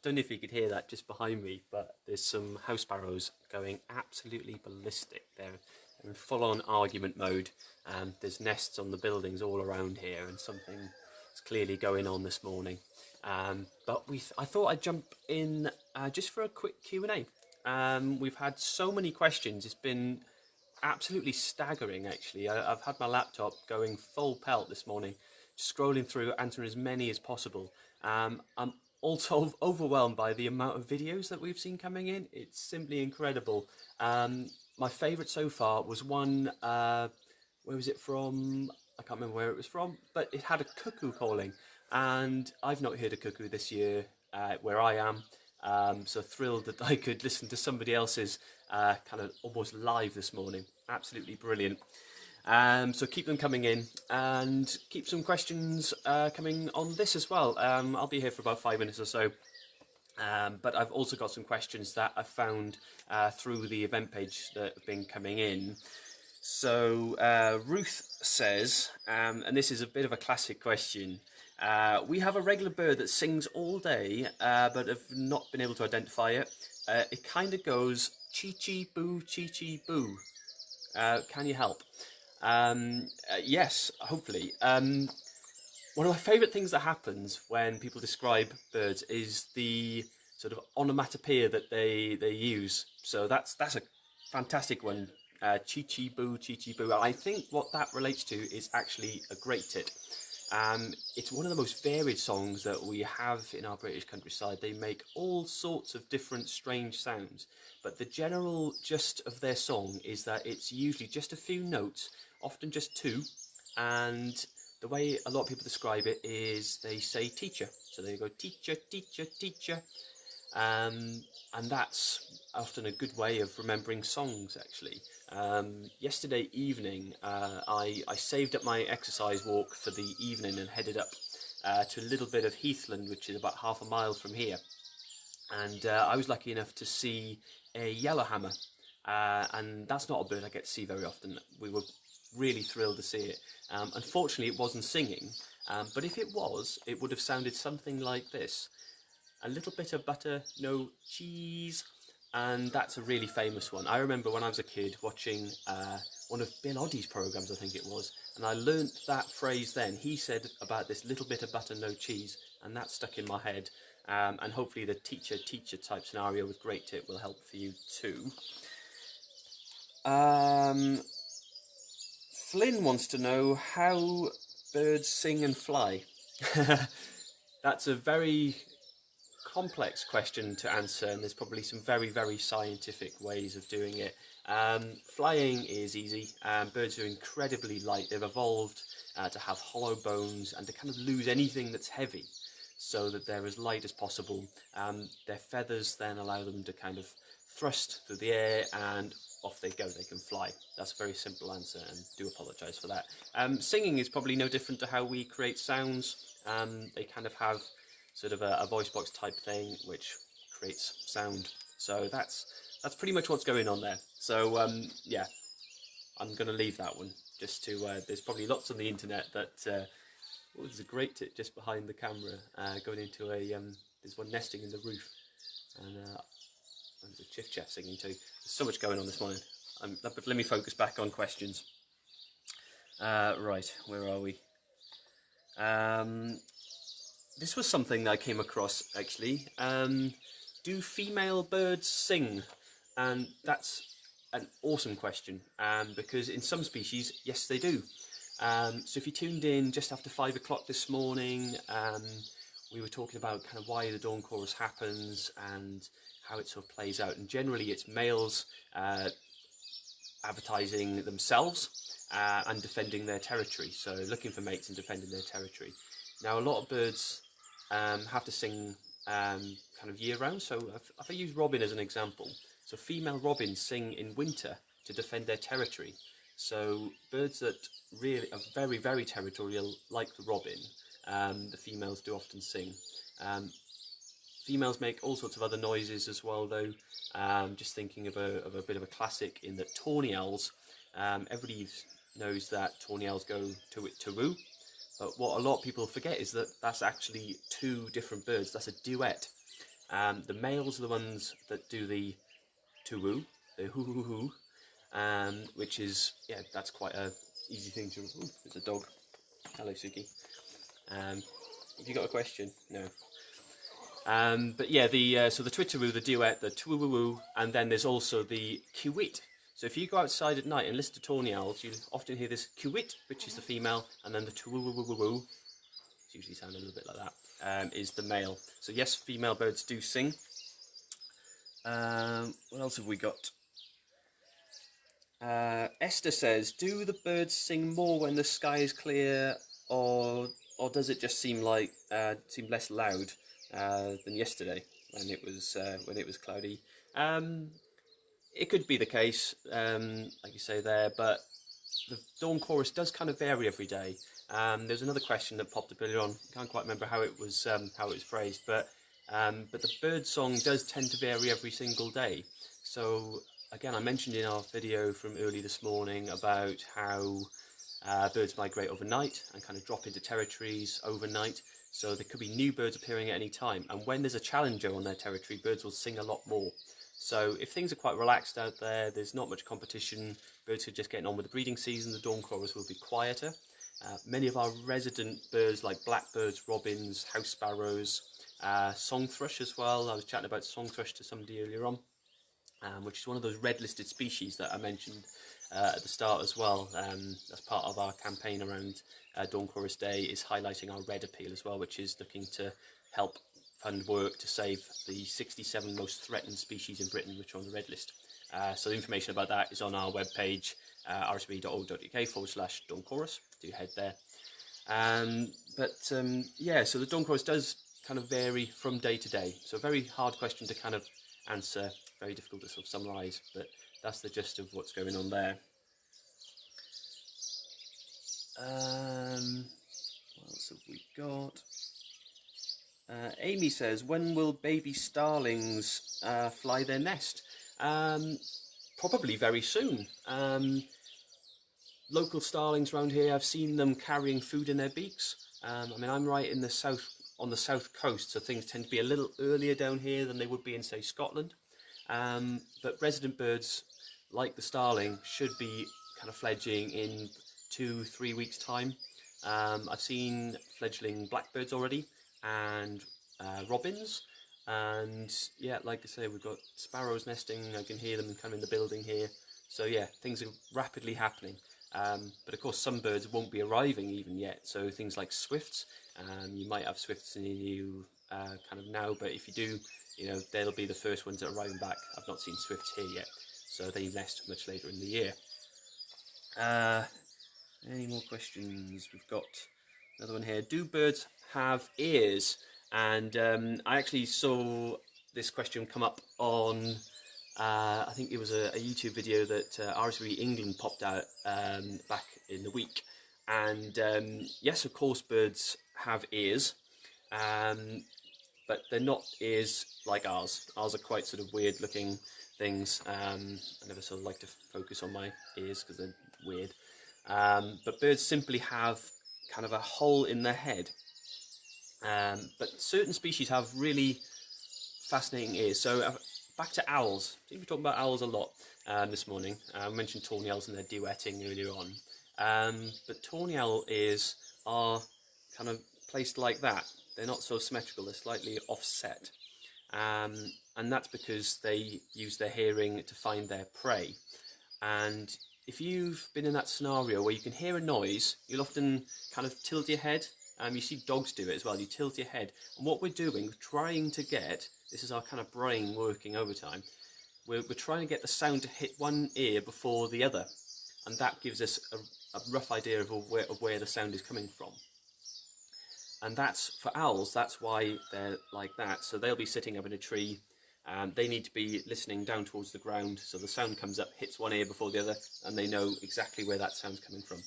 don't know if you could hear that just behind me, but there's some house sparrows going absolutely ballistic. They're in full-on argument mode. There's nests on the buildings all around here, and something is clearly going on this morning. But I thought I'd jump in just for a quick Q&A. We've had so many questions. It's been absolutely staggering, actually. I've had my laptop going full pelt this morning, scrolling through, answering as many as possible. I'm also overwhelmed by the amount of videos that we've seen coming in. It's simply incredible. My favourite so far was one, where was it from? I can't remember where it was from, but it had a cuckoo calling. And I've not heard a cuckoo this year where I am. So thrilled that I could listen to somebody else's kind of almost live this morning. Absolutely brilliant. So keep them coming in, and keep some questions coming on this as well. I'll be here for about 5 minutes or so. But I've also got some questions that I've found through the event page that have been coming in. So Ruth says, and this is a bit of a classic question, we have a regular bird that sings all day, but have not been able to identify it. It kind of goes Chichibu, Chichibu. Can you help? Yes, hopefully. One of my favourite things that happens when people describe birds is the sort of onomatopoeia that they use. So that's a fantastic one. Chichibu, Chichibu. I think what that relates to is actually a great tit. It's one of the most varied songs that we have in our British countryside. They make all sorts of different strange sounds, but the general gist of their song is that it's usually just a few notes, often just two, and the way a lot of people describe it is they say teacher. So they go teacher, teacher, teacher. And that's often a good way of remembering songs, actually. Yesterday evening, I saved up my exercise walk for the evening and headed up to a little bit of heathland, which is about half a mile from here. And I was lucky enough to see a yellowhammer. And that's not a bird I get to see very often. We were really thrilled to see it. Unfortunately, it wasn't singing, but if it was, it would have sounded something like this. A little bit of butter, no cheese. And that's a really famous one. I remember when I was a kid watching one of Bill Oddie's programmes, I think it was, and I learnt that phrase then. He said about this little bit of butter, no cheese, and that stuck in my head. And hopefully the teacher type scenario with great tit will help for you too. Flynn wants to know how birds sing and fly. That's a very complex question to answer, and there's probably some very, very scientific ways of doing it. Flying is easy. Birds are incredibly light. They've evolved to have hollow bones and to kind of lose anything that's heavy so that they're as light as possible. Their feathers then allow them to kind of thrust through the air, and off they go. They can fly. That's a very simple answer, and do apologise for that. Singing is probably no different to how we create sounds. They kind of have sort of a voice box type thing which creates sound. So that's pretty much what's going on there. So yeah, I'm going to leave that one just to there's probably lots on the internet that oh, there's a great tit just behind the camera going into a there's one nesting in the roof, and there's a chiff chaff singing too. There's so much going on this morning. But let me focus back on questions. Right, where are we? This was something that I came across, actually. Do female birds sing? And that's an awesome question, because in some species, yes, they do. So if you tuned in just after 5 o'clock this morning, we were talking about kind of why the dawn chorus happens and how it sort of plays out. And generally, it's males advertising themselves and defending their territory. So looking for mates and defending their territory. Now, a lot of birds have to sing kind of year-round. So if I use robin as an example, so female robins sing in winter to defend their territory. So birds that really are very, very territorial, like the robin, the females do often sing. Females make all sorts of other noises as well, though. Just thinking of a bit of a classic in that tawny owls. Everybody knows that tawny owls go to-wit-to-woo. But what a lot of people forget is that that's actually two different birds. That's a duet. The males are the ones that do the tuwu, the hoo, which is, yeah, that's quite a easy thing to. Ooh, there's a dog. Hello, Suki. Have you got a question? No. But yeah, so the twitteroo, the duet, the twoo, and then there's also the kiwit. So if you go outside at night and listen to tawny owls, you'll often hear this kiwit, which is the female, and then the twoo, it's usually sound a little bit like that, is the male. So yes, female birds do sing. What else have we got? Esther says, do the birds sing more when the sky is clear, or does it just seem less loud than yesterday when it was cloudy? It could be the case, like you say there, but the dawn chorus does kind of vary every day. There's another question that popped up earlier on. Can't quite remember how it was phrased, but the bird song does tend to vary every single day. So again, I mentioned in our video from early this morning about how birds migrate overnight and kind of drop into territories overnight. So there could be new birds appearing at any time, and when there's a challenger on their territory, birds will sing a lot more. So if things are quite relaxed out there, there's not much competition, birds are just getting on with the breeding season, the dawn chorus will be quieter. Many of our resident birds like blackbirds, robins, house sparrows, song thrush as well. I was chatting about song thrush to somebody earlier on, which is one of those red listed species that I mentioned at the start as well. As part of our campaign around Dawn Chorus Day is highlighting our red appeal as well, which is looking to help fund work to save the 67 most threatened species in Britain, which are on the red list. So the information about that is on our webpage, rsb.org.uk/Dawn Chorus. Do head there. Yeah, so the Dawn Chorus does kind of vary from day to day. So a very hard question to kind of answer, very difficult to sort of summarise, but that's the gist of what's going on there. What else have we got? Amy says, when will baby starlings fly their nest? Probably very soon. Local starlings around here, I've seen them carrying food in their beaks. I mean, I'm right in the south, on the south coast, so things tend to be a little earlier down here than they would be in, say, Scotland. But resident birds, like the starling, should be kind of fledging in 2-3 weeks' time. I've seen fledgling blackbirds already, and robins, and yeah, like I say, we've got sparrows nesting. I can hear them kind of in the building here. So yeah, things are rapidly happening. But of course, some birds won't be arriving even yet. So things like swifts, you might have swifts near you kind of now, but if you do, you know, they'll be the first ones that are arriving back. I've not seen swifts here yet, so they nest much later in the year. Any more questions? We've got another one here. Do birds have ears? And I actually saw this question come up on, I think it was a YouTube video that RSV England popped out back in the week. And yes, of course, birds have ears, but they're not ears like ours. Ours are quite sort of weird looking things. I never sort of like to focus on my ears because they're weird. But birds simply have kind of a hole in their head. But certain species have really fascinating ears. So back to owls. I think we're talking about owls a lot this morning. I mentioned tawny owls and their duetting earlier on. But tawny owl ears are kind of placed like that. They're not so symmetrical, they're slightly offset. And that's because they use their hearing to find their prey. And if you've been in that scenario where you can hear a noise, you'll often kind of tilt your head. You see dogs do it as well. You tilt your head. And what we're doing, we're trying to get, this is our kind of brain working overtime, we're trying to get the sound to hit one ear before the other. And that gives us a rough idea of where the sound is coming from. And that's, for owls, that's why they're like that. So they'll be sitting up in a tree. They need to be listening down towards the ground, so the sound comes up, hits one ear before the other, and they know exactly where that sound's coming from.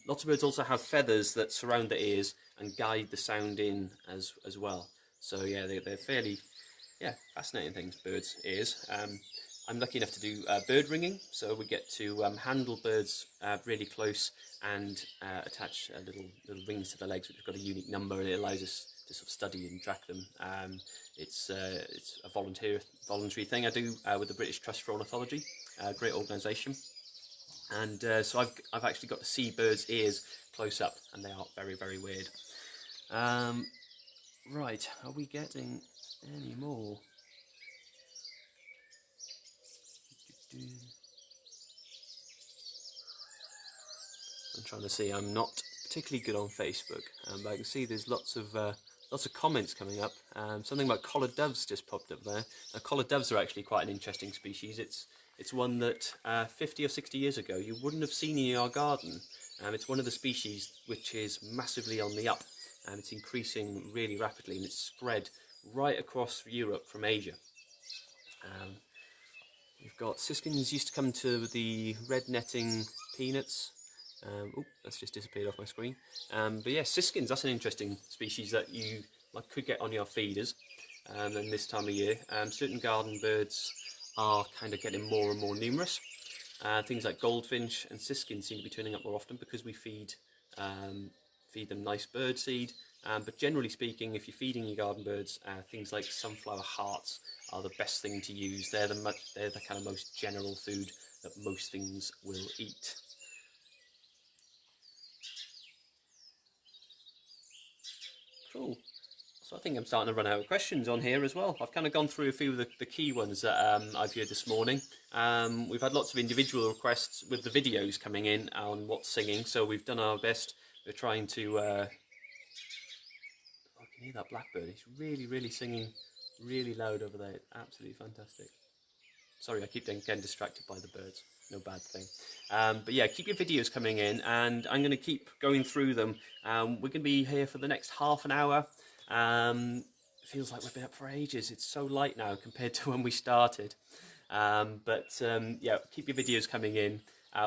Lots of birds also have feathers that surround the ears and guide the sound in as well. So yeah, they're fairly fascinating things, birds' ears. I'm lucky enough to do bird ringing, so we get to handle birds really close and attach little rings to the legs, which have got a unique number, and it allows us sort of study and track them. It's a voluntary thing I do with the British Trust for Ornithology, a great organisation. And so I've actually got to see birds' ears close up, and they are very, very weird. Right, are we getting any more? I'm trying to see. I'm not particularly good on Facebook, but I can see there's lots of comments coming up. Something about collared doves just popped up there. Now, collared doves are actually quite an interesting species. It's one that 50 or 60 years ago you wouldn't have seen in your garden. It's one of the species which is massively on the up, and it's increasing really rapidly, and it's spread right across Europe from Asia. We've got siskins used to come to the red netting peanuts. Oh, that's just disappeared off my screen. But yeah, siskins, that's an interesting species that you could get on your feeders. And this time of year, certain garden birds are kind of getting more and more numerous. Things like goldfinch and siskins seem to be turning up more often because we feed them nice bird seed. But generally speaking, if you're feeding your garden birds, things like sunflower hearts are the best thing to use. They're the kind of most general food that most things will eat. Cool. So I think I'm starting to run out of questions on here as well. I've kind of gone through a few of the key ones that I've heard this morning. We've had lots of individual requests with the videos coming in on what's singing, so we've done our best. We're trying to... I can hear that blackbird. He's really, really singing really loud over there. It's absolutely fantastic. Sorry, I keep getting distracted by the birds. No bad thing. But yeah, keep your videos coming in, and I'm going to keep going through them. We're going to be here for the next half an hour. It feels like we've been up for ages. It's so light now compared to when we started. Yeah, keep your videos coming in.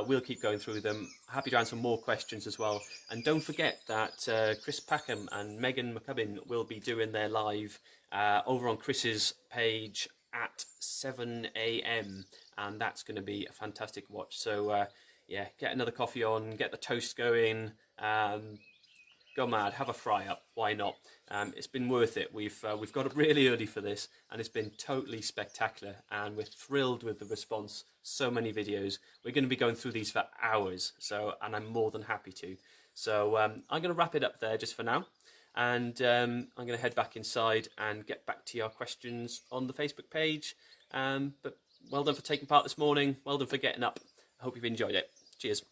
We'll keep going through them. Happy to answer more questions as well. And don't forget that Chris Packham and Megan McCubbin will be doing their live over on Chris's page at 7 AM, and that's going to be a fantastic watch. So yeah, get another coffee on, get the toast going, go mad, have a fry up. Why not? It's been worth it. We've got up really early for this, and it's been totally spectacular, and we're thrilled with the response. So many videos. We're going to be going through these for hours, and I'm more than happy to. So I'm going to wrap it up there just for now, and I'm going to head back inside and get back to your questions on the Facebook page. But well done for taking part this morning. Well done for getting up. I hope you've enjoyed it. Cheers.